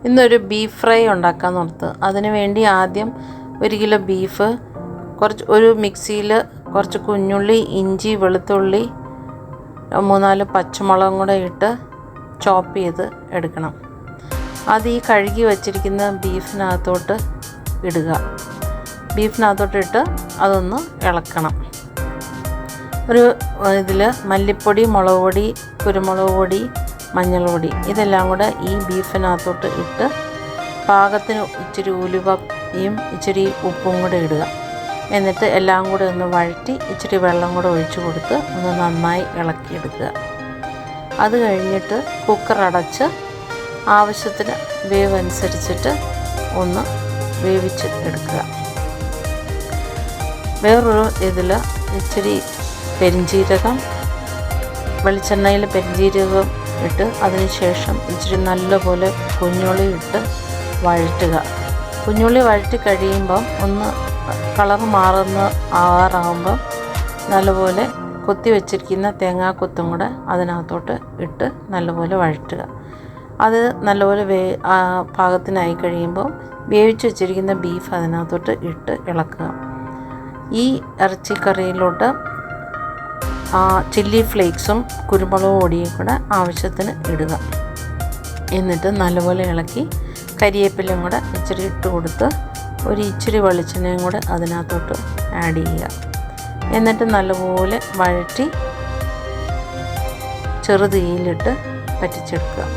ഇന്നൊരു beef fry ഉണ്ടാക്കാമെന്ന് ഓർത്ത്. അതിന് വേണ്ടി ആദ്യം 1 കിലോ ബീഫ്, ഒരു മിക്സിയിൽ കുറച്ച് കുഞ്ഞുള്ളി, ഇഞ്ചി, വെളുത്തുള്ളി, 3-4 പച്ചമുളകും കൂടെ ഇട്ട് ചോപ്പ് ചെയ്ത് എടുക്കണം. അത് ഈ കഴുകി വച്ചിരിക്കുന്ന ബീഫിനകത്തോട്ട് ഇടുക. ബീഫിനകത്തോട്ടിട്ട് അതൊന്ന് ഇളക്കണം. ഇതിൽ മല്ലിപ്പൊടി, മുളക് പൊടി, കുരുമുളക് പൊടി, മഞ്ഞൾപ്പൊടി ഇതെല്ലാം കൂടെ ഈ ബീഫിനകത്തോട്ട് ഇട്ട് പാകത്തിന് ഇച്ചിരി ഉലുവയും ഇച്ചിരി ഉപ്പും കൂടെ ഇടുക. എന്നിട്ട് എല്ലാം കൂടെ ഒന്ന് വഴറ്റി ഇച്ചിരി വെള്ളം കൂടെ ഒഴിച്ച് കൊടുത്ത് ഒന്ന് നന്നായി ഇളക്കിയെടുക്കുക. അത് കഴിഞ്ഞിട്ട് കുക്കർ അടച്ച് ആവശ്യത്തിന് വേവ് അനുസരിച്ചിട്ട് ഒന്ന് വേവിച്ച് എടുക്കുക. വേറൊരു ഇതിൽ ഇച്ചിരി പെരിഞ്ജീരകം, വെളിച്ചെണ്ണയിൽ പെരിഞ്ജീരകം ഇട്ട് അതിന് ശേഷം ഇച്ചിരി നല്ലപോലെ കുഞ്ഞുള്ളി ഇട്ട് വഴറ്റുക. കുഞ്ഞുള്ളി വഴറ്റി കഴിയുമ്പം ഒന്ന് കളർ ആവാറാകുമ്പം നല്ലപോലെ കൊത്തി വെച്ചിരിക്കുന്ന തേങ്ങാക്കൊത്തും കൂടെ അതിനകത്തോട്ട് ഇട്ട് നല്ലപോലെ വഴറ്റുക. അത് നല്ലപോലെ പാകത്തിനായി കഴിയുമ്പോൾ വേവിച്ച് വെച്ചിരിക്കുന്ന ബീഫ് അതിനകത്തോട്ട് ഇട്ട് ഇളക്കുക. ഈ ഇറച്ചിക്കറിയിലോട്ട് ചില്ലി ഫ്ലേക്സും കുരുമുളക് പൊടിയും കൂടെ ആവശ്യത്തിന് ഇടുക. എന്നിട്ട് നല്ലപോലെ ഇളക്കി കരിവേപ്പിലയും കൂടെ ഇച്ചിരി ഇട്ട് കൊടുത്ത് ഇച്ചിരി വെളിച്ചെണ്ണയും കൂടെ അതിനകത്തോട്ട് ആഡ് ചെയ്യുക. എന്നിട്ട് നല്ലപോലെ വഴറ്റി ചെറുതീയിലിട്ട് പറ്റിച്ചെടുക്കുക.